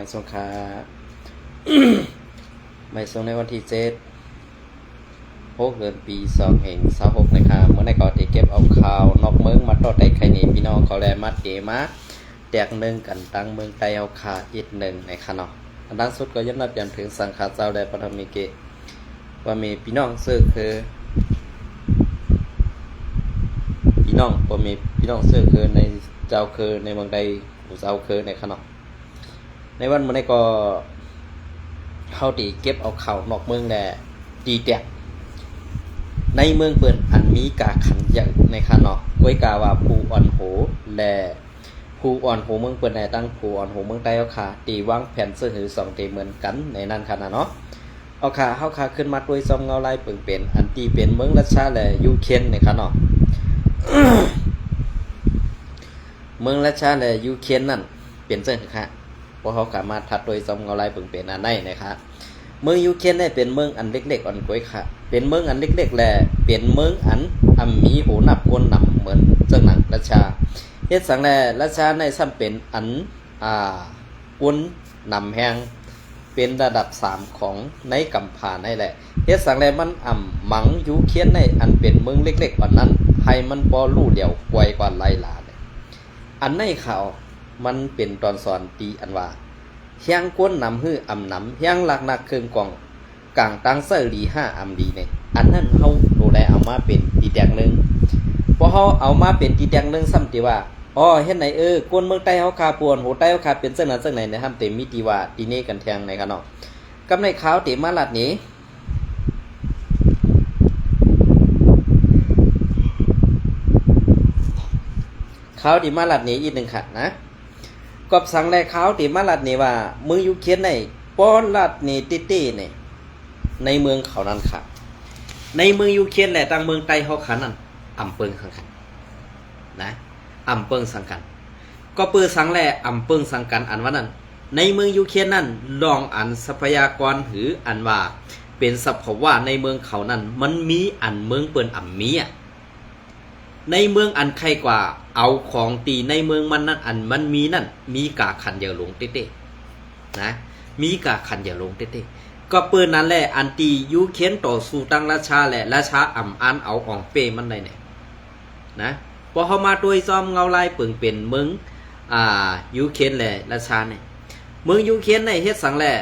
ไม่ส่งค่า ไม่ส่งในวันที่6 เดือนปี2526นะครับเมื่อในก่อนที่เก็บเอาข่าวนอกเมืองมาต่อได้ใครนี่พี่น้องเขาแลมาเดมาแตกหนึ่งกันตั้งเมืองไตเอาขาอีกหนึ่งในขนมอันดังสุดก็ยันนับยันถึงสังขารเจ้าและปฐมีเกว่ามีพี่น้องซื้อคือพี่น้องว่ามีพี่น้องซื้อคือในเจ้าคือในเมืองใดผู้เจ้าคือในขนมในวันเมื่อในก็เข้าตีเก็บเอาข่าวนอกเมืองแหละตีแตกในเมืองเปิดอันมีกาขันอย่างในคานอกวยกาว่าภูอ่อนโหและภูอ่อนโหเมืองเปิดในตั้งภูอ่อนโหเมืองใต้เอาขาตีวางแผ่นเสื้อหือ2ตีเหมือนกันในนั้นขนาดเนาะเอาขาเข้าขาขึ้นมาด้วยซอมเงาลายเปิ่งเป็นอันตีเป็นเมืองรัสเซียและยูเครนในขนาด เมืองรัสเซียและยูเครนนั่นเป็นเสื้อหือค่ะเพราะเขาขามาทัดโดยซอมเงาลายเปิ่งเป็นอันไหนนะครับเมืองยูเครนเนี่ยเป็นเมืองอันเล็กๆอ่อนกวยค่ะเป็นเมืองอันเล็กๆแหละเป็นเมืองอันมีหูนับคนนำเหมือนเจ้าหนังราชาเฮ็ดสังแลราชาในซ้ำเป็นอันคนนำแหงเป็นระดับ3ของในกัมพาในแหละเฮ็ดสังแลมันหมังยูเครนในอันเป็นเมืองเล็กๆกว่านั้นให้มันบ่รู้เดียวกวยกว่าหลายหลาเลยอันในข่าวมันเป็นตอนสอนตีอันว่าเฮียงก้นนำฮื้อนำเฮียงหลักนักเครื่องกองกลางตังเสรี5ดีเนี่ยอันนั้นเขาดูแลเอามาเป็นตีแดงหนึ่งพอเขาเอามาเป็นตีแดงหนึ่งซ้ำตีว่าอ๋อเห็นไหนก้นเมืองใต้เขาคาปวนโหใต้เขาคาเป็นเส้นนั้นเส้นไหนในห้ามเต็มมิติว่าตีนี้กันแทงในกันเนาะกับในขาวเต็มมาลัดนี้ขาวตีมาลัดนี้อีกหนึ่งขัดนะกบสังแลขาวตีมาลัดนี้ว่ามือยูเครนในป้อนลัดนี้ตี้เนี่ยในเมืองเขานั้นค่ะในเมืองยูเครนแหละต่างเมืองไต้เขาขันนั้นอำเปิงสังกันนะอำเปิงสังกันก็เปิดสังแลอำเปิงสังกันอันว่านั้นในเมืองยูเครนนั้นลองอันทรัพยากรหรืออันว่าเป็นสภาวะในเมืองเขานั้นมันมีอันเมืองเปิ้นอำมีอ่ะในเมืองอันใครกว่าเอาของตีในเมืองมันนั้นอันมันมีนั่นมีกาขันอย่าลงเต้ๆนะมีกาขันอย่าลงเต้ๆก็เปิดนั้นแหละอันตียูเครนต่อสู้ตั้งราชาแหละราชาอ่ำอันเอาอ่องเปมันได้เนี่ยนะพอเขามาโดยซ้อมเงาลายเปิ่งเป็นเมืองยูเครนแหละราชาเนี่ยเมืองยูเครนในเฮ็ดสังแหละ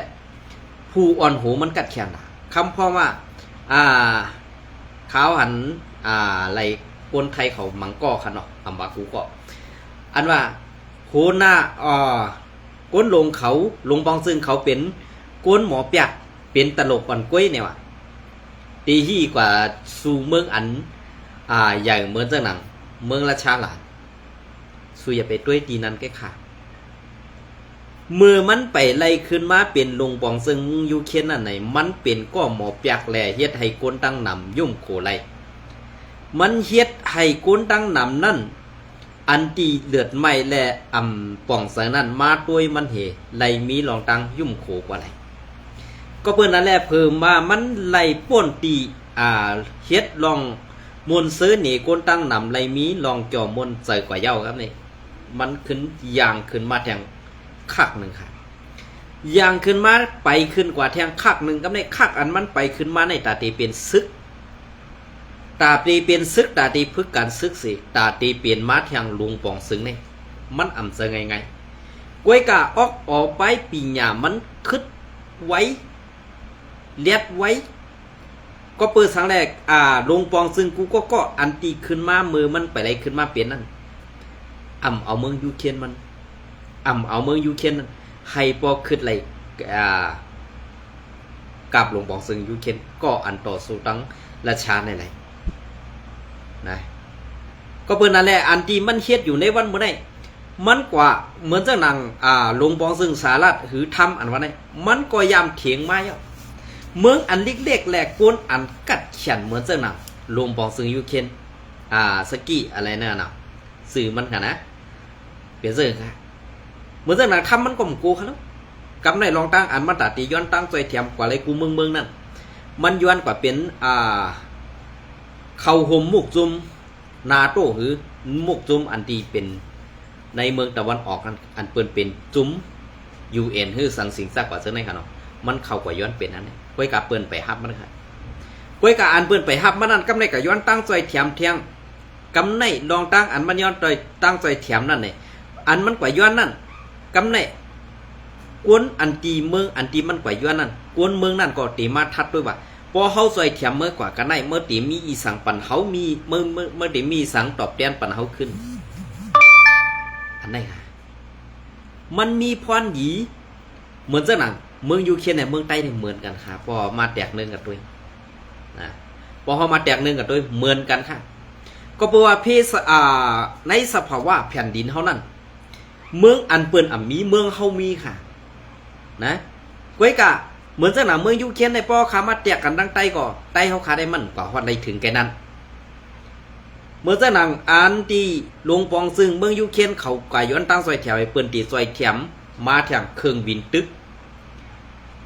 ผู้อ่อนหูมันกัดแข็งนะคำพ่อว่าเขาหันไหลคนไทยเขามังก้อคันเนาะอำบากูก็อันว่าโหหน้าก้นลงเขาลงบองซึ่งเขาเป็นก้นหมอเปียกเป็นตลกอ่อนกล้วยเนี่ยว่ะตีที่กว่าสู่เมืองอันใหญ่เหมือนเจ้าหนังเมืองราชาหลานสู่อย่าไปด้วยตีนั้นแก่ขาเมื่อมันไปไล่ขึ้นมาเป็นลงบองซึ่งยูเครนนั่นไหนมันเป็นก็หมอเปียกแหล่เฮ็ดให้ก้นตั้งนำยุ่มโขไลมันเฮ็ดให้ก้นตั้งนำนั่นอันตีเลือดไหม้และป่องสังนั้นมาด้วยมันเหไล่มีรองตังยุ่มโขกว่าไรก็เพิ่นนั่นแหละเพิ่มมามันไล่ป่นตีเฮ็ดลองมนซื้อหนีก้นตั้งนำไล่มีลองจ่อมนใส่กว่าเย้าครับนี่มันขึ้นยางขึ้นมาแทงคักหนึ่งค่ะยางขึ้นมาไปขึ้นกว่าแทงคักหนึ่งครับนี่คักอันมันไปขึ้นมาในตาตีเป็นซึกตาตีเป็นซึกตาตีพึกการซึกสิตาตีเปลี่ยนมาแทงลุงปองซึงนี่มันอ่ำเสงไงกวยกาออกไปปีหญ้ามันคึดไว้เลียดไว้ก็เปิดสังแรกลงปองซึ่งกูก็อันตีขึ้นมามือมันไปไรขึ้นมาเปลี่ยนนั่นเอาเมืองยูเครนมันเอาเมืองยูเครนนั่นให้พอขึ้นไรกับลงปองซึ่งยูเครนก็อันต่อสู้ตั้งราชาในไรนะก็เปิดนั่นแหละอันตีมันเฮ็ดอยู่ในวันเมื่อไหร่มันกว่าเหมือนเจ้าหนังลงปองซึ่งสารัฐหรือทำอันวันไหนมันก็ยามเถียงมาเยอะเมืองอันเล็กๆแหลกก้นอันกัดเขียนเหมือนเจ้าหนังลงปองซึ่งยูเครนสกี้อะไรนั่นน่ะสื่อมันค่ะนะเปลี่ยนเสื้อค่ะเหมือนเจ้าหนังทำมันก็มกูค่ะแล้วกำในรองตั้งอันมันตัดตีย้อนตั้งใจเทียมกว่าอะไรกูเมืองนั่นมันย้อนกว่าเป็นเข้าห่มมุกจุมนาโต้หรือมุกจุมอันที่เป็นในเมืองตะวันออกอันเปิ้นเป็นจุม UN ฮื้อสังสิงซักกว่าเสื้อในค่ะเนาะมันเข้ากว่าย้อนเป็นอันนี้ก้อยกาเปิ้นไปฮับมันค่ะก้อยกาอันเปิ้นไปฮับมันนั่นกำในกะย้อนตั้งใจเถียมเทียงกำในลองตั้งอันมันย้อนใจตั้งใจเถียมนั่นนี่อันมันกว่าย้อนนั่นกำในกวนอันตีเมืองอันตีมันกว่าย้อนนั่นกวนเมืองนั่นก็ตีมาทัดด้วยว่าพอเฮาซอยเถียมเมื่อกว่ากันได้เมื่อตีมีอีสังปันเฮามีเมื่อตีมีสังตอบแทนปันเฮาขึ้นอันไหนค่ะมันมีพรหยีเหมือนเจ้าหนังเมืองยูเครนเนี่ยเมืองใต้เนี่ยเหมือนกันค่ะพอมาแตกเนื่องกันด้วยนะพอเขามาแตกเนื่องกันด้วยเหมือนกันค่ะก็เพราะว่าในสภาวะแผ่นดินเฮานั่นเมืองอันเปิ้นมีเมืองเฮามีค่ะนะก้อยกะเหมือนเจ้าหนังเมืองยูเครนในพอขามาแตกกันดังใต้ก็ใต้เฮาขาได้มันกว่าฮอดได้ถึงแก่นั้นเมื่อเจ้าหนังอันที่ลงปองซึ่งเมืองยูเครนเขากว่าย้อนตั้งซอยแถวให้เปิ้นตีซอยแถมมาทางเครื่องบินตึก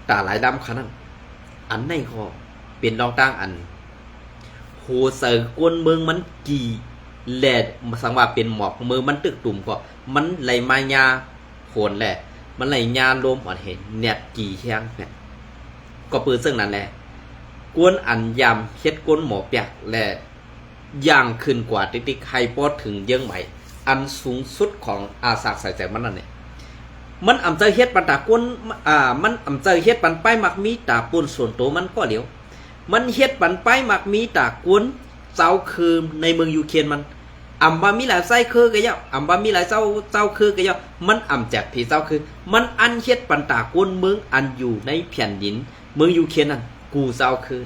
ตาหลายดำขนาดอันในก็เป็นรองตั้งอันโหเสือกวนเมืองมันกี่แหลดสังว่าเป็นหมอกเมืองมันตึกตุ่มก็มันไหลมายาโขนแหละมันไหลยาลมอ่อนเห็นเน็ดกี่แข้งแผ่นก็ปืนซึ่งนั่นแหละกวนอันยำเฮ็ดกวนหมอเปียกแหละย่างขึ้นกว่าติ๊กๆให้พอถึงเยื่อใหม่อันสูงสุดของอาสาใส่ใจมันนั่นเนี่ยมันอำเจอเฮ็ดปันตากวนมันอำเจอเฮ็ดปันป้ายมักมีตาปูนส่วนตัวมันก็เหลียวมันเฮ็ดปันป้ายมักมีตากวนเจ้าคือในเมืองยูเครนมันอำว่ามีหลายไส้คือก็ยาวอำว่ามีหลายเจ้าคือก็ยาวมันอำจากผีเจ้าคือมันอันเฮ็ดปันตากวนเมืองอันอยู่ในแผ่นดินเมืองยูเครนนั่นกูเจ้าคือ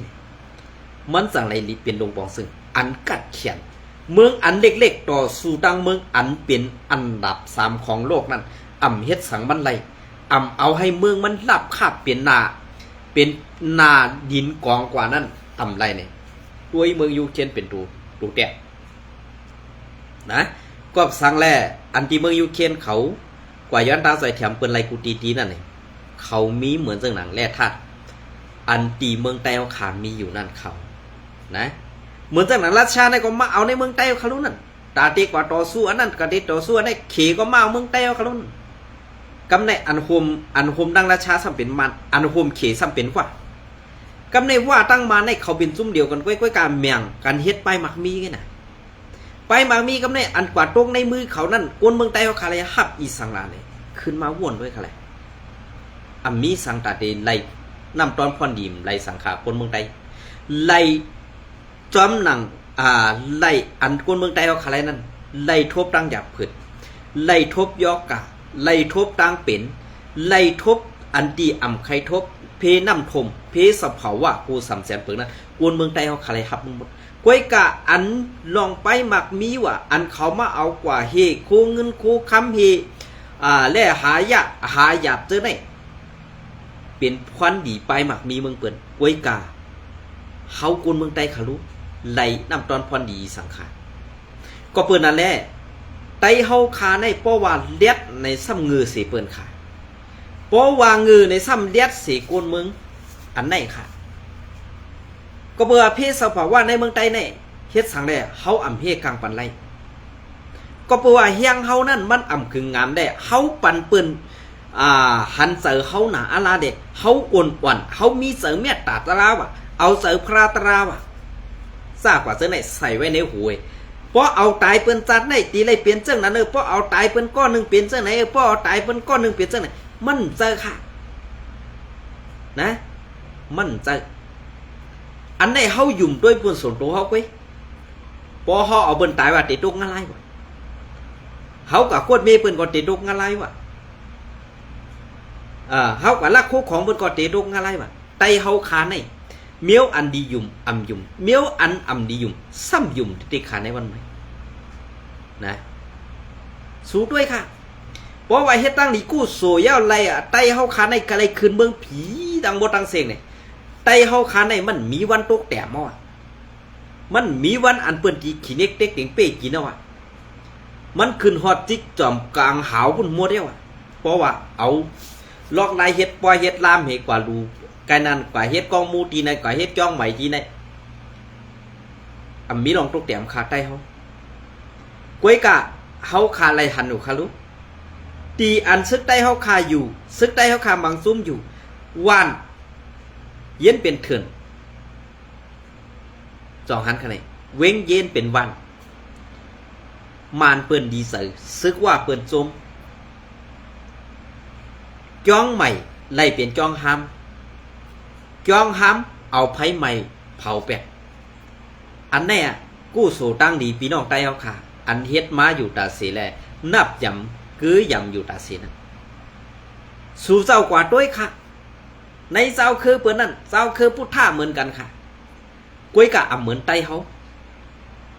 มันสั่งไรลิเป็นลงปองซึ่งอันกัดเขียนเมืองอันเล็กๆต่อสู่ดังเมืองอันเป็นอันดับ3ของโลกนั้นเฮ็ดสังมันไรเอาให้เมืองมันรับคาบเป็นนาดินกองกว่านั้นไรเนี่ยตัวเมืองยูเครนเป็นตูแตกนะก็สังแลอันที่เมืองยูเครนเขากว่าย้อนตาใส่แถมเปิ้นไรกูตีนั่นนี่เขามีเหมือนเรื่องหนังแร่ธาตุอันตีเมืองใต้เขาขามีอยู่นั่นเขานะเหมือนจากหนังราชาเนี่ยก็มาเอาในเมืองใต้เขารู้นั่นตาตีกว่าต่อสู้อันนั้นก็ตีต่อสู้อันนี้เขก็มาเอาเมืองใต้เขารู้กำในอันโฮมดังราชาสัมเป็นมันอันโฮมเขสัมเป็นกว่ากำในว่าตั้งมาในเขาเป็นซุ้มเดียวกันก้อยการเมียงการเฮ็ดไปมักมีไงนะไปมักมีกำในอันกว่าตรงในมือเขานั่นกวนเมืองใต้เขาขาเลยหับอีสังลาเลยขึ้นมาว่นด้วยขาเลยมีสังตาเดไล่นำตอนพรดีมไล่สังขาคนเมืองใต้ไล่จอมหนังไล่อันคนเมืองใต้เขาขาเลยนั่นไล่ทบตั้งหยาบผืดไล่ทบยอกกะไล่ทบตั้งเป็นไล่ทบอันตีไข่ทบเพน้ำทมเพสะเผาว่ากูสำแสนเปิงนั้นกวนเมืองใต้เขาขาเลยหับมึงหมดก้อยกะอันลองไปหมักมีว่าอันเขามาเอากว่าเฮโคเงินโคคำเฮแล่หายาบเจอได้เป็นควันดีไปหมักมีเมืองเปิ่นก้อยกะเฮากวนเมืองใต้ขารู้ไหลน้ำตอนพรดีสังขารก็เปิ่นนั่นแหละไตเฮาคาในป้อว่าเลียดในซ้ำเงือเสียเปิ่นค่ะป้อว่าเงือในซ้ำเลียดเสียกวนเมืองอันไหนค่ะก็เบื่อเพศสภาวะในเมืองใต้ในเฮ็ดสังแลเฮาเพกลางปันไรก็เบื่อเฮียงเฮานั่นมันขึงงามได้เฮาปันเปิ้นหันเสือเฮาหนาอาลาเด็เฮาอ่อนเฮามีเสือเมตตาตราว่ะเอาเสือพระตราว่ะทราบว่าเสือไหนใส่ไว้ในหูเพราะเอาตายเปิ้นจัดในตีไรเปลี่ยนจังนั้นเพราะเอาตายเปิ้นก้อนนึงเปลี่ยนจังไหนเพราะเอาตายเปิ้นก้อนนึงเปลี่ยนจังไหนมันเจอค่ะนะมันเจออันไหนเฮายุ่มด้วยปุ่นส่วนตัวเฮาไว้พอเฮาเอาเปิ้นตายว่าติดตกงะไรวะเฮากับโคตรเมเปิ้นก็ติดตกงะไรวะเฮากับลักคู่ของเปิ้นก็ติดตกงะไรวะไตเฮาขาในเมียวอันดียุ่มยุ่มเมียวอันดียุ่มซ้ำยุ่มติดขาในวันไหนนะสู้ด้วยค่ะเพราะว่าเฮ็ดตั้งนี่กู้โซยาวไรไตเฮาขาในกะไรคืนเมืองผีดังบ่ตังเสียงเนี่ยไตเฮาขาในมันมีวันตกแต้มอ่ะมันมีวันอันเปิ้นจีขี้เน็กเต็กเต็งเป้กินเอาอ่ะมันขึ้นฮอดจิกจอมกลางหาวพุ่นมัวเดียวอ่ะเพราะว่าเอาลอกลายเฮ็ดปล่อยเฮ็ดลามเฮกว่ารูกายนั้นกว่าเฮ็ดกองมูตีในกว่าเฮ็ดจ้องใหม่ทีในมีลองตกแต้มขาไตเฮาก้อยกะเฮาขาไรหันอยู่ค่ะลูก ตีอันซึกใต้เฮาคาอยู่ซึกใต้เฮาคาบังซุ่มอยู่วานเย็นเป็นเถื่อนจองหันขนาดเว้งเย็นเป็นวันมานเปิ้นดีใส่ซึกว่าเปิ้นจมจ้องใหม่ไล่เปลี่ยนจ้องห้ำจ้องห้ำเอาไผ่ใหม่เผาแปะอันแน่กู้สู่ตั้งดีพี่น้องใต้เฮาคาอันเฮ็ดมาอยู่ตาเสแลนับยำกือยำอยู่ตาเสนั้นสู่เจ้ากว่าด้วยค่ะในเจ้าคือเปิ้นนั่นเจ้าคือพุทธะเหมือนกันค่ะก้วยกะอ่ำเหมือนไต้เฮา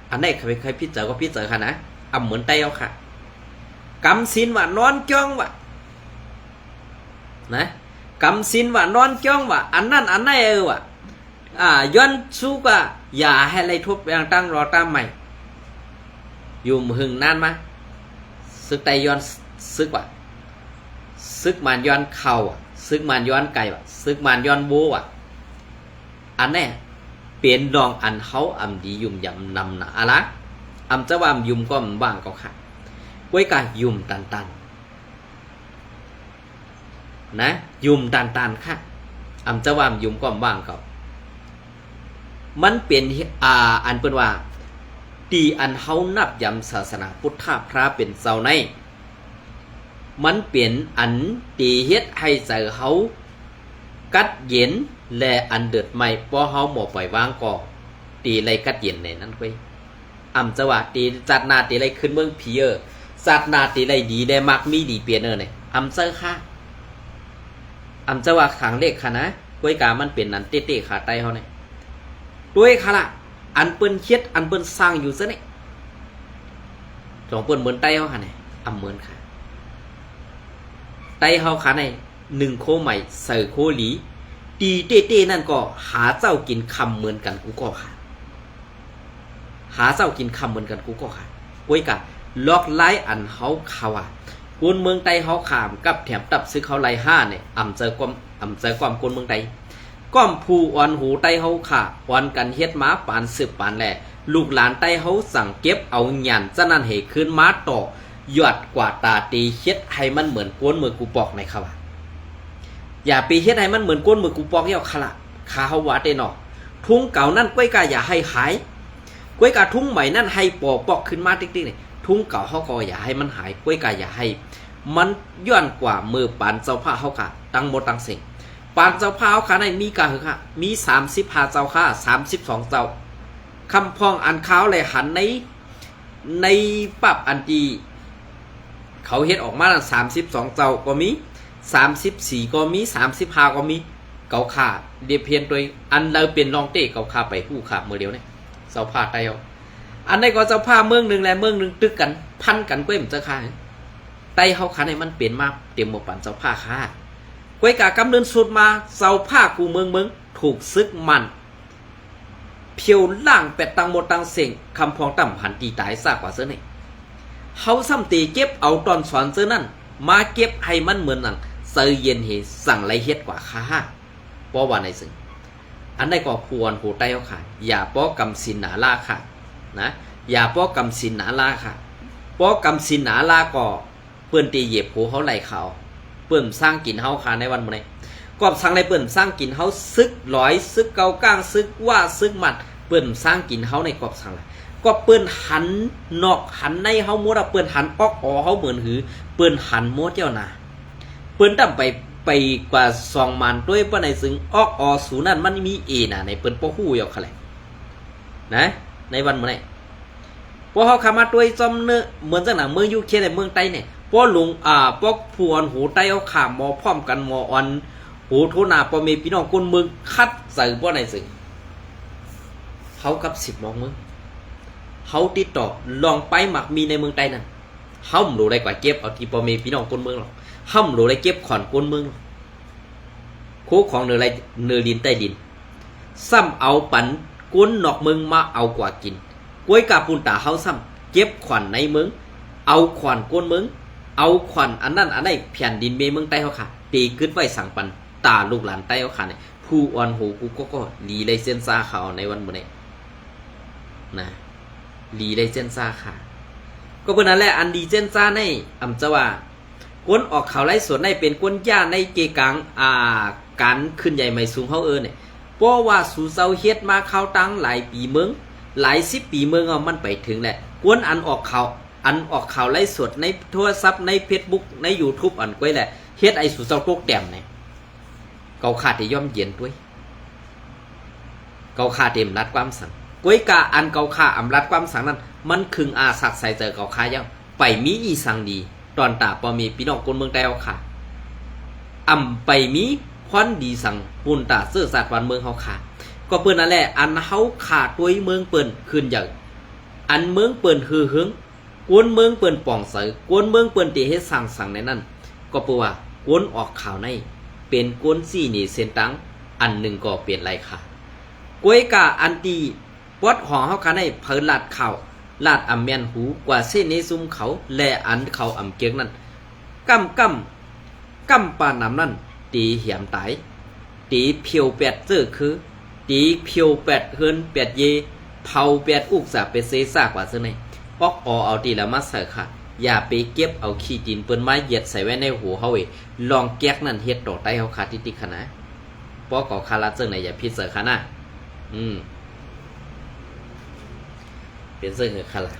อันไหนใครพิจารก็พิจารค่ะนะอ่ำเหมือนไต้เฮาค่ะกำสินว่านอนจ้องว่ะนะกำสินว่านอนจ้องว่ะอันนั้นอันไหนว่ะย้อนสู้ก็อย่าให้ไรทุบอย่างตั้งรอตามใหม่อยู่หึงนานมาซึกไตย้อนซึกว่ะซึกมันย้อนเข่าอ่ะซึกมันย้อนไก่ว่ะซึกมันย้อนโบว่ะอันแน่เปลี่ยนดองอันเขาอำดียุ่มยำนำหนาอะไรอำจะว่ายุ่มก็บ้างก็ค่ะไว้กะยุ่มตันนะยุ่มตันค่ะอำจะว่ายุ่มก็บ้างก็มันเป็นอันเป็นว่าตีอันเขานับยำศาสนาพุทธพระเป็นเจ้าในมันเปลี่ยนอันตีเฮ็ดให้ใจเขากัดเย็นและอันเดือดใหม่พอเขาหมอปล่อยวางก่อตีไรกัดเย็นในนั้นไปอ่ำจะว่าตีจัดนาตีไรขึ้นเมืองผีจัดนาตีไรดีได้มากมีดีเปลี่ยนเนี่ยอ่ำเจอค่ะอ่ำจะว่าขังเลขค่ะนะก้วยกามันเป็นนันเต้ขาไตเขาเนี่ยด้วยค่ะละอันเปิ้นเฮ็ดอันเปิ้นสร้างอยู่ซะเนี่ยสองเปิ้นเหมือนไตเขาค่ะเนี่ยอ่ำเหมือนค่ะไตเขาค่ะในหนึ่งโคใหม่ใส่โคหลีตีเต้นั่นก็หาเจ้ากินคำเหมือนกันกูก็ค่ะหาเจ้ากินคำเหมือนกันกูก็ค่ะก้วยกะล็อกไล่อันเขาข่าวคนเมืองไตเขาขามกับแถมตับซื้อเขาไล่5เนี่ยอ่ำเจอความคนเมืองไตก้อมผู้อ่อนหูไตเขาค่ะอ่อนกันเฮ็ดมาปานสืบปานแหล่ลูกหลานไตเขาสั่งเก็บเอาหยันจะนั่นเหขึ้นมาต่อยอดกว่าตาตีเฮ็ดให้มันเหมือนก้นมือกูปอกในค่ะว่าอย่าไปเฮ็ดให้มันเหมือนก้นมือกูปอกเยี่ยวขละขาเฮาว่าเตนอทุ่งเก่านั่นก้วยกาอย่าให้หายก้วยกาทุ่งใหม่นั่นให้ปอกขึ้นมาติ๊กๆนี่ทุ่งเก่าเฮาก็อย่าให้มันหายก้วยกาอย่าให้มันย้อนกว่ามือปานเจ้าผ้าเฮาค่ะตั้งหมดตั้งเสียงปานเจ้าผ้าเฮาค่ะในมีกะคือค่ะมี35เจ้าค่ะ32เจ้าคำพองอันขาวเลยหันในปับอันดีเขาเฮ็ดออกมา32เจ้าก็มี34ก็มี35ก็มีเกาขาเดียเพียนตัวอันเราเป็นรองเต้เกาขาไปผู้ขาเมื่อเดียวเนี่ยเจ้าผ้าไตเอาอันนี้ก็เจ้าผ้าเมืองหนึ่งและเมืองหนึ่งตึกกันพันกันก้วยมันจะขาไตเขาขาในมันเปลี่ยนมาเต็มหมดปันเจ้าผ้าขาก้วยกากำเนิดสุดมาเจ้าผ้ากูเมืองถูกซึกมันเพียวล่างเป็ดตังหมดตังเสียงคำพองต่ำหันตีตายซากกว่าเสื้อนี่เขาซ้ำตีเก็บเอาตอนสอนเสื้อนั่นมาเก็บให้มันเหมือนหนังเซยเย็นเหสั่งไรเฮ็ดกว่าค่าเพราะว่าในซึ่งอันใดก็ควรหูใต้เขาค่ะอย่าป้อกำสินหนาลาค่ะนะอย่าป้อกำสินหนาลาค่ะป้อกำสินหนาลาก็เปื้อนตีเหยียบหูเขาไหลเขาเปื้อนสร้างกินเฮาค่ะในวันมื้อนี้ก็สั่งในเปื้อนสร้างกินเฮาซึกร้อยซึกเกาก้างซึกว่าซึกมัดเปื้อนสร้างกินเฮาในกอบสั่งละก็เปื้อนหันนอกหันในเฮาหมดเปื้อนหันออกเฮาเหมือนหือเปื้อนหันหมดเจ้าน่ะเปิ้นตั้มไปกว่า2มันด้วยปะในซึ่งออกสูนั่นมันมีน่ะในเปิ้นบ่ฮู้อยู่ค่ะแหละนะในวันมื้อนี้พอเฮาเข้ามาด้วยจอมเนื้อเหมือนจังหนังเมืองยูเคในเมืองใต้เนี่ยพอลุงพวกผู้อ่อนหูใต้เอาขามหมอพร้อมกันหมออ่อนหูโทนาปอเมพี่น้องคนเมืองคัดใส่บ่ในซึ่งเฮากับ10มองเมืองเฮาติดต่อลองไปมักมีในเมืองใต้นั่นเฮาบ่รู้ได้กว่าเก็บเอาที่ปอเมพี่น้องคนเมืองหรอกห้ำหรืออะไรเก็บขอนก้นเมืองโคของเนื้ออะไรเนื้อดินใต้ดินซ้ำเอาปันก้นนอกเมืองมาเอากว่ากินกล้วยกาปูนตาเฮาซ้ำเก็บขวัญในเมืองเอาขวัญก้นเมืองเอาขวัญอันนั้นอันไหนแผ่นดินเมืองใต้เขาค่ะตีกึดไว้สั่งปันตาลูกหลานใต้เขาค่ะเนี่ยผู้อ่อนหูกูก็ลีเลยเส้นซาเขาในวันมื้อนี้นะลีเลยเส้นซาค่ะก็เป็นนั่นแหละอันดีเส้นซาในอำจะว่า กวนออกข่าวไล่สวนในเป็นกวนย่าในเกกังการขึ้นใหญ่ไม่สูงเฮาเนี่ยเพราะว่าสู่เซาเฮ็ดมาข่าวตั้งหลายปีเมืองหลาย10ปีเมืองมันไปถึงแหละกวนอันออกข่าวไล่สดในโทรศัพท์ใน Facebook ใน YouTube อันก้อยแหละเฮ็ดไอ้สู่เซาโกกแต้มเนี่ยเกาขาดที่ย่อมเย็นด้วยเกาขาเต็มรัดความสังก้อยกาอันเกาขาอำรัดความสังนั้นมันคึงอาสักใส่เจอเกาขายังไปมีอีสังดีตอนตาปอมีพี่น้องคนเมืองใต้เอาค่ะไปมีควันดีสังปุ่นตาเสื้อสัตว์วันเมืองเฮาค่ะก็เปิ้นนั่นแหละอันเฮาขาตัวเมืองเปิ้นขึ้นอย่างอันเมืองเปิ้นฮือหึงกวนเมืองเปิ้นป่องใสกวนเมืองเปิ้นที่เฮ็ดสั่งในนั้นก็เปิ้นว่ากวนออกข่าวในเป็นกวนซี่นี่เส้นตังอันหนึ่งก็เปลี่ยนไรค่ะกวยกาอันตีวัดหอเฮาค่ะในเพิ่นลาดข่าวลาดอำแม่นหูกว่าเส้นในซุมเขาและอันเขาอำเกียงนั้นกำปานำนั้นตีเหี่ยมตายตีเพียวแปดเจอคือตีเพียวแปดเฮือนแปดเยเผาแปดอุกษาไปเซซ่ากว่าเสื้อในปอกเอาตีแล้วมาใส่ค่ะอย่าไปเก็บเอาขี้ดินเปิ้นไม้เหยียดใส่ไว้ในหูเฮาลองแก๊กนั่นเฮ็ดดอกใต้เฮาขาติขนาดปอกคาราเจอไหนอย่าพิษเสอค่ะนะเป็นเสื้อเหอะค่ะล่ะ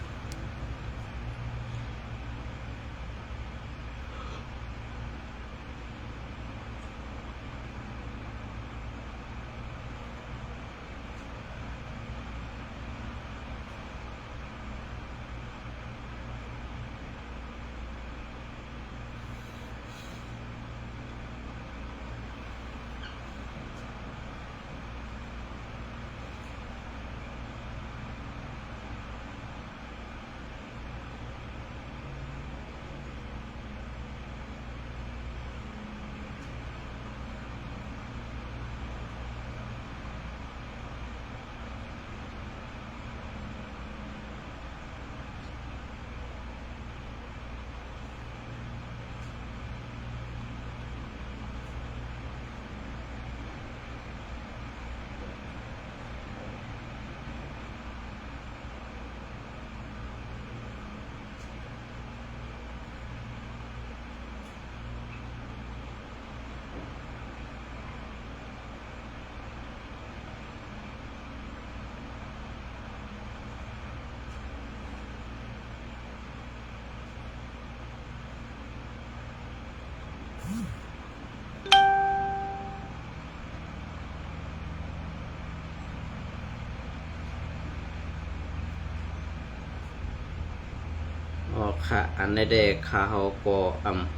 ค่ะอันในเด็กค่ะเขาก็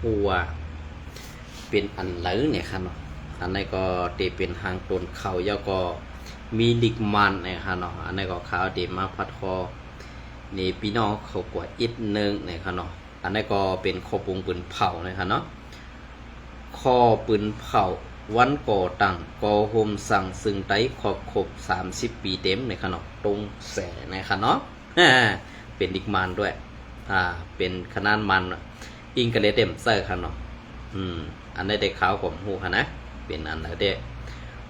หัวเป็นอันเหลือเนี่ยค่ะเนาะอันนี้ก็ตีเป็นหางต้นเขาแล้วก็มีลิกมันเนี่ยค่ะเนาะอันนี้ก็เขาตีมาพัดคอนี่พี่น้องเขากว่าอีกนึงเนี่ยค่ะเนาะอันนี้ก็เป็นข้อปรุงปืนเผาเนี่ยค่ะเนาะข้อปืนเผาวันก่อตั้งก่อโฮมสั่งซึ่งไต้ขอบครบ30 ปีเต็มเนี่ยค่ะเนาะตรงแสเนี่ยค่ะเนาะเป็นลิกมันด้วยเป็นขนาดมันอิงกะเลเต็มเซอร์ค่ะเนาะอันนี้ได้ข่าวผมฮู้ค่ะนะเป็นอันไหนเด้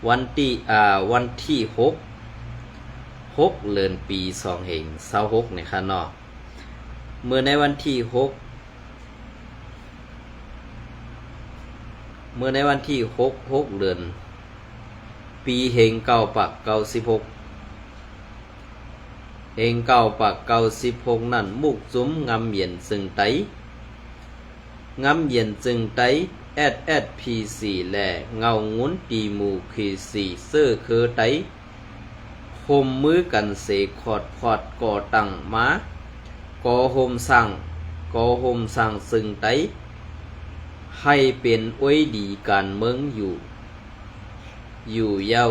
วันที่6เดือนปี2526เนี่ยค่ะเนาะเมื่อในวันที่6เดือนปีเฮงเก้าปัก96เองเก้าปาก96นั่นมุกซุ้มงำเย็นซึ่งไตงำเย็นซึ่งไตSSP4 แลเงางูนตีมูคี4เสื้อคือไตโฮมมือกันเสกขอดพอดก่อตั้งมาก่อโฮมสั่งซึ่งไตให้เป็นอ้วยดีการเมืองอยู่เย้า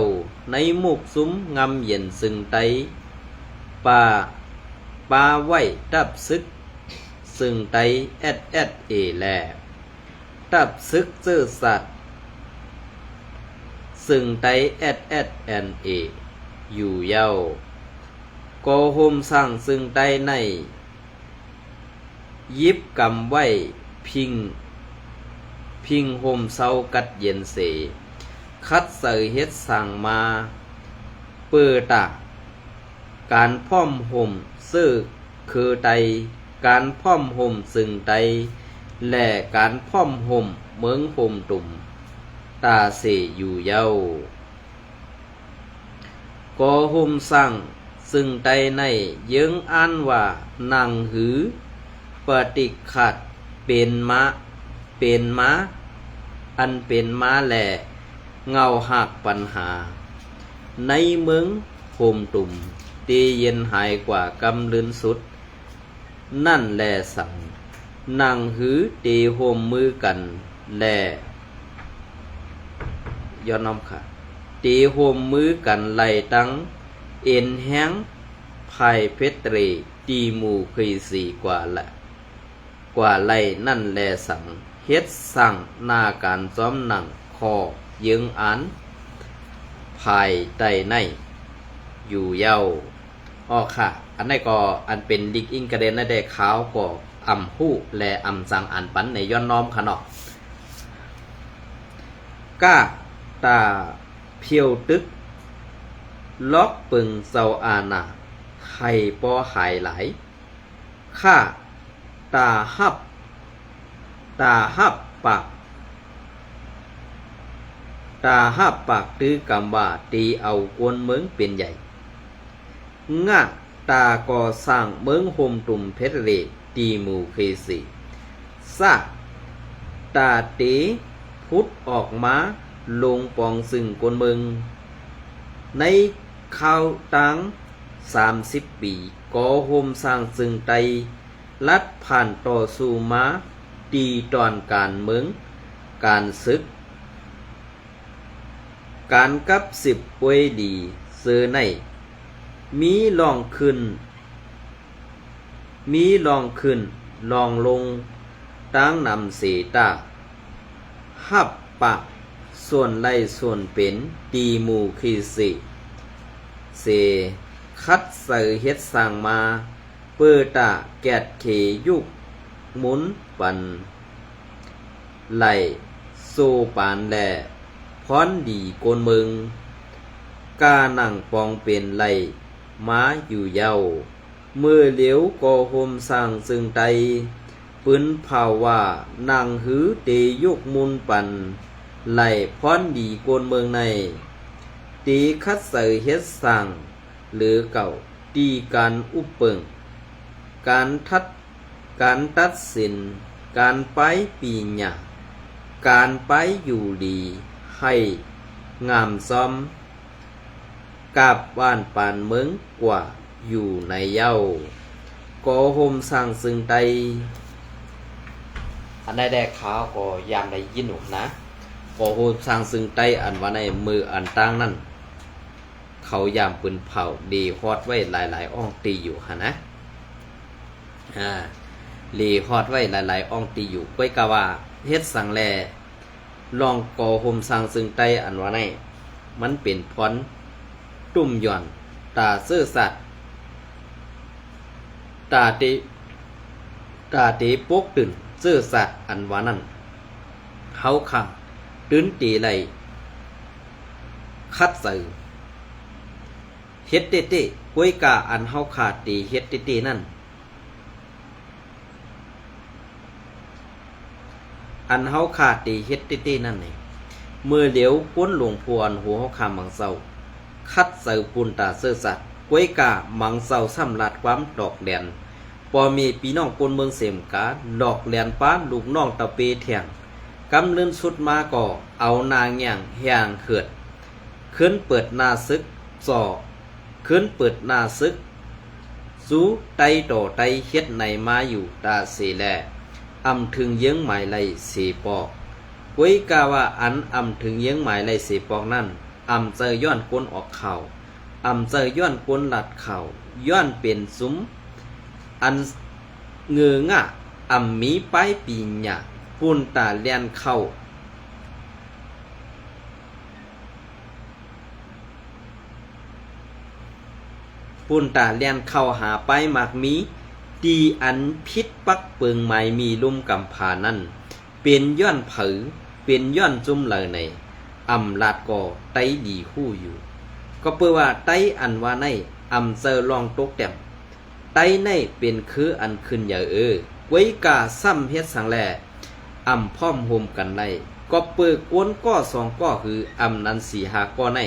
ในมุกซุ้มงำเย็นซึ่งไตป่าไว้ดับซึกซึ่งไตSSA แลดับซึกเจอสัตว์ซึ่งไตSSNA อยู่เย้าก็โฮมสั่งซึ่งไตในยิบกำไว้พิงโฮมเศร้ากัดเย็นเสคัดเสยเฮ็ดสั่งมาเปิดตาการพ่อมห่มซึ่งคือไตการพ่อมห่มซึ่งไต และการพ่อมห่มเมืองห่มตุ่มตาเสอยู่เย้าก็ห่มสั่งซึ่งใดในเยิงอ่านว่านังหือปฏิขัดเป็นมะเป็นม้าอันเป็นม้าแหล่เงาหักปัญหาในเมืองห่มตุ่มตีเย็นหายกว่ากำลืนสุดนั่นแลสั่งนังหือตีห่มมือกันแลย้อนน้อมค่ะตีห่มมือกันไล่ตั้งเอ็นแห้งภายเพชรเตรตีหมู่เคยสีกว่าละกว่าไล่นั่นแลสั่งเฮ็ดสั่งหน้าการซ้อมหนังคอยึงอ่านภายใต้ในอยู่เย้าอ้อค่ะอันนี้ก็อันเป็นลิกอิงกระเด็นในแดกขาวก็อ่ำหู้และอ่ำสั่งอ่านปันในย้อนน้อมค่ะเนาะก้าตาเพียวตึกล็อกปึงเซาอาณาไข่ปอหายหลายข้าตาฮับปากตาฮับปากตื้อกำว่าตีเอากวนเมืองเป็นใหญ่ง่าตาก่อสร้างเมืองโฮมตุ่มเพชรเรตีหมู่เคสีซาตาเตพุทธออกมาลงปองซึ่งกวนเมืองในข่าวตัง30 ปีก่อโฮมสร้างซึ่งไตลัดผ่านต่อสู่มาตีตอนการเมืองการศึกการกับ10 ป่วยดีเสือในมีลองขึ้นลองลงตั้งนำเสตาฮับปะส่วนไล่ส่วนเป็นตีหมู่คีเสคัดใส่เฮ็ดสร้างมาเปิดตาแกดเขยุกหมุนปันไหลโซปานแหล่พร้อนดีโกนเมืองกาหนังปองเป็นไหลม้าอยู่เย้าเมื่อเหลียวก่อโฮมสร้างซึ่งไตปืนเผาว่านังหือเตยุกมุนปันไหลพร้อนดีโกนเมืองในตีคัดใส่เฮ็ดสร้างหรือเก่าตีการอุปเปิงการตัดสินการไปปีหยาการไปอยู่ดีให้งามซ้อมกับบ้านปานเมืองกว่าอยู่ในเย้าก่อโฮมสร้างซึ่งใดอันใดแดกขาวก็ยามได้ยินหนุกนะก่อโฮมสร้างซึ่งใดอันว่าในมืออันตั้งนั่นเขายามปืนเผาดีฮอดไว้หลายๆอ่องตีอยู่ฮะนะลีฮอดไว้หลายๆอ่องตีอยู่ก้อยกะว่าเฮ็ดสังแลลองก่อโฮมสร้างซึ่งใดอันว่าในมันเป็นพรตุ่มหย่อนตาซื่อสัตว์ตาตีปกตื่นซื่อสัตว์อันว่านั้นเฮาขังตื่นตีไหลคัดใส่เฮ็ดเต้ๆก้อยกะอันเฮาขาดตีเฮ็ดเต้ๆนั่นอันเฮาขาดตีเฮ็ดเต้ๆนั่นนี่เมื่อเหลียวก้นหลวงพวนหัวเฮาคำบังเซาคัดใส่ปุ่นตาเสื้อสัตว์ก้วยกามังเศร้าซ้ำลัดความดอกแดนพอมีพี่น้องคนเมืองเสมกาดอกแหลนป้าลูกน้องตะเปแทงกำเลื่อนสุดมาก่อเอานาแง่งแหงเขิดขึ้นเปิดหน้าซึกจ่อขึ้นเปิดหน้าซึกสู้ไตต่อไตเฮ็ดในมาอยู่ตาเสแลอำถึงเยื้องหมายไลเสปอกก้วยกาว่าอันอำถึงเยื้องหมายไลเสปอกนั่นอำเจอย้อนก้นออกเข่าอำเจอย้อนก้นหลัดเข่าย้อนเป็นซุ้มอันเงืองะอำมีป้ายปีหยาปุ่นตาเลียนเข้าปุ่นตาเลียนเข้าหาป้ายหมากมีตีอันพิษปักเปิงไม้มีลุ่มกำผานั่นเป็นย้อนเผอเป็นย้อนจุ่มเลยในอำลาดก่อไตดีคู่อยู่ก็เปื่อว่าไตอันว่าในอำเจอลองตกแต้มไตในเป็นคืออันขึ้นอย่าไว้กาซ้ำเฮ็ดสังแล อำพร้อมโฮมกันไล่ก็เปิกกวนก็สองก็คืออำนันสีหาก็ใน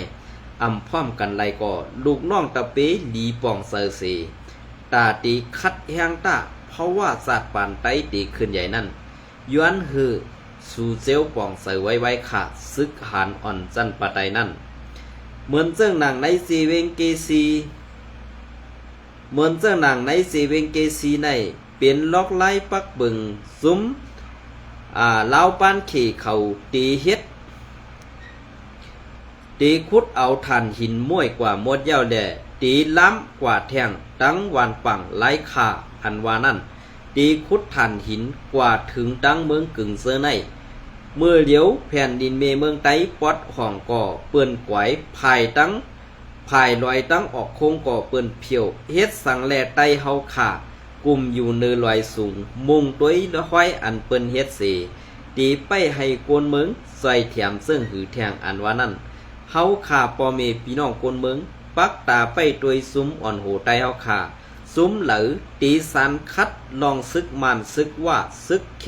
อำพร้อมกันไล่ก็ลูกน้องตะเปหลีป่องเซอเซตาตีคัดแหงตาเพราะว่าศาสตร์ปานไตตีขึ้นใหญ่นั่นย้อนคือสู่เซลป่องเซอไว้ค่ะซึกหานอ่อนจันปะไตนั่นเหมือนเจ้าหนังในซีเวงเกซีเหมือนเจ้าหนังในซีเวงเกซีในเป็นล็อกไล่ปักบึงซุ้มลาวปานเขเขาตีเฮ็ดตีคุดเอาฐานหินม้วยกว่าหมดเย้าแหล่ตีล้ำกว่าแทงตั้งวานปังไล่ขาอันว่านั่นตีคุดฐานหินกว่าถึงตั้งเมืองกึ่งเซอในเมื่อเหลียวแผ่นดินเมเมืองไต้ปอดห้องก่อเปื้อนกวายภายตั้งภายลอยตั้งออกโค้งก่อเปื้อนเพียวเฮ็ดสังแลไต้เฮาขากลุ่มอยู่เนือลอยสูงมุงต้วยละห้อยอันเปิ้นเฮ็ดเสตีไปให้กวนเมืองใส่แถมซึ่งหือแทงอันว่านั่นเฮาขาปอเมพี่น้องกวนเมืองปักตาไปตัวยซุ้มอ่อนโหไตเฮาขาซุ้มเหลือตีสันคัดลองซึกมันซึกว่าซึกเข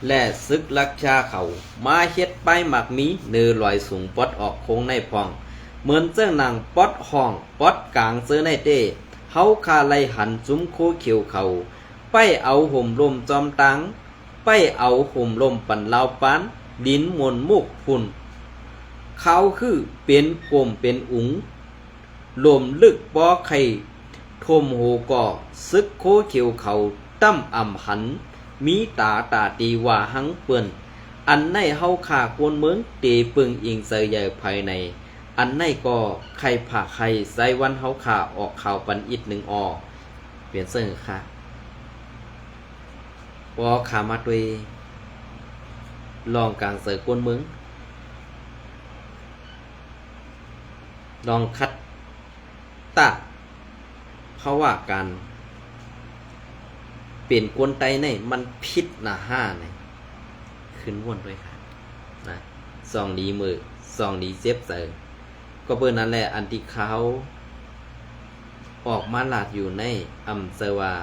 และซึกลักชาเขามาเฮ็ดไปหมักมีเนือลอยสูงปอดออกโค้งในพองเหมือนเจ้าหนังปอดห้องปอดกลางเสื้อในเต้เฮาคาไลหันจุ้มโคเขียวเขาไปเอาห่มลมจอมตังไปเอาห่มลมปั่นลาวปานดินมนมุกพุ่นเขาคือเป็นกลมเป็นอุ๋งลมลึกปอไข่ทมโหก่อซึกโคเขียวเขาตั้มอ่ำหันมีตาตีว่าหังเปิ้นอันในเฮาขากวนเมืองเตปึงอิงเสยใหญ่ภายในอันในก็ไข่ผ่าไข่ใส่วันเฮาขาออกข่าวปันอิดหนึ่งอเปลี่ยนเสื้อค่ะวอขามาด้วยลองกลางเสือกวนเมืองลองคัดตาเพราะว่าการเปลี่ยนกวนไตในมันพิษหนาห้าเนี่ยขึ้นวนด้วยค่ะนะซองดีมือซองดีเจ็บเสือก็เปิดนั่นแหละอันที่เขาออกมาหลาดอยู่ในอำเภอว่า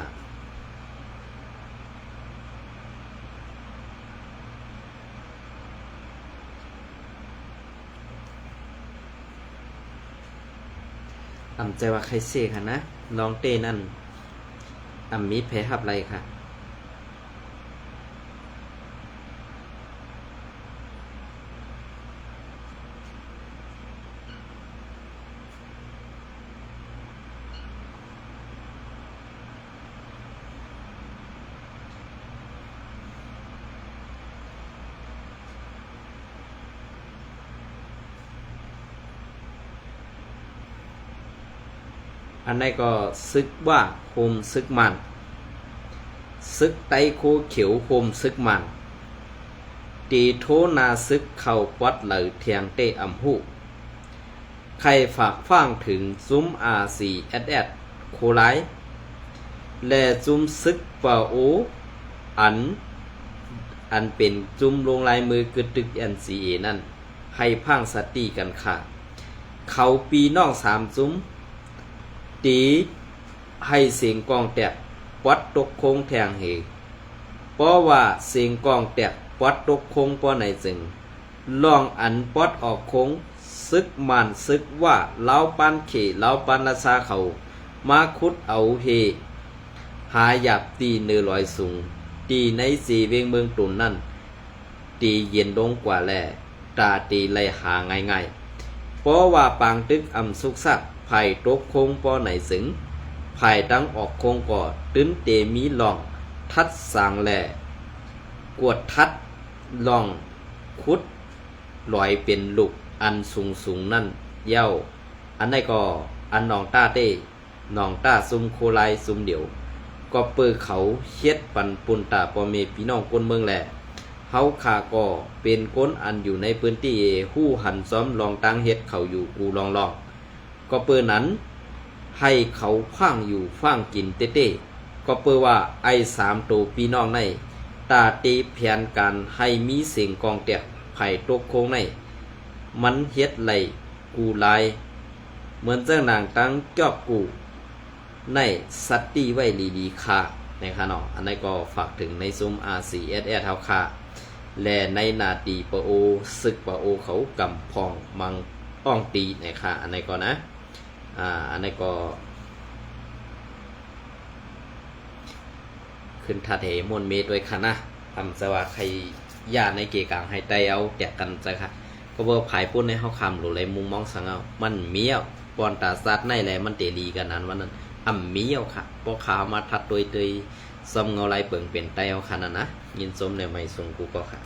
ใครเสกค่ะนะลองเต้นั่นมีแพ้หับไรค่ะอันนี้ก็ซึกว่าโฮมซึกมันซึกไตโคเขียวโฮมซึกมันตีโทนาซึกเข่าปัดเหลือเทียงเตอำหูใครฝากฟังถึงซุ้มR4SS โคไลและซุ้มซึกปาโออันเป็นจุ้มลงลายมือกึดตึก NCA นั่นให้พังสติกันค่ะเขาปีน้อง3จุ้มตีให้เสียงกองแตกปัดตกโค้งแทงเหเพราะว่าเสียงกองแตกปัดตกโค้งป้อไหนจึงลองอันปัดออกโค้งซึกมันซึกว่าเล้าปันเขเล้าปันราชาเขามาคุดเอาเฮหาหยับตีเนื้อลอยสูงตีในสีเวงเมืองตุนนั่นตีเย็นลงกว่าแลตาตีไลหาง่ายๆเพราะว่าปางตึกอำสุกสักไผ่ตกโค้งป้อไหนสึงไผ่ตั้งออกโค้งก่อตื้นเตมีลองทัดสางแหล่กวดทัดลองคุดลอยเป็นลูกอันสูงนั่นเย้าอันไหนก็อันนองต้าเต้นองต้าซุมโคไลซุมเดียวก็เปิดเขาเฮ็ดปันปุนตาปอเมพี่น้องคนเมืองแหละเฮาขาก็เป็นก้นอันอยู่ในพื้นที่หู้หันซ้อมลองตั้งเฮ็ดเขาอยู่กูลองก็เปิดนั้นให้เขาคว้างอยู่คว้างกินเต้ก็เปิดว่าไอ้3ตัวพี่น้องในตาตีแผนการให้มีเสียงกองแตกไผ่ตกโค้งในมันเฮ็ดไหลกูลายเหมือนเจ้านางตั้งจอบกูในสัตตี้ไว้ดีๆค่ะในค่ะเนาะอันนี้ก็ฝากถึงในซุ้ม R4SS เฮาค่ะ และในนาตีปะโอศึกปะโอเขากำพองมังอ้องตีนะคะอันนี้ก็นะอันนี้ก็ขึ้นทัดเหมนเมด้วยค่ะนะทำสว่าใครญาในเกกางให้ไตเอาแตกกันจ้ะค่ะก็บ่ภายปุ้นในเฮาคำหรือไรมุมมองสังเอามันเมี้ยวปอนตาซัดในแลมันเตลีกันนั้นวันนั้นเมี้ยวค่ะพอขาวมาทัดโดยเตยซอมเงาไรเปิงเป็นไตเอาค่ะนั่นนะยินสมในไม่ทรงกูก็ค่ะ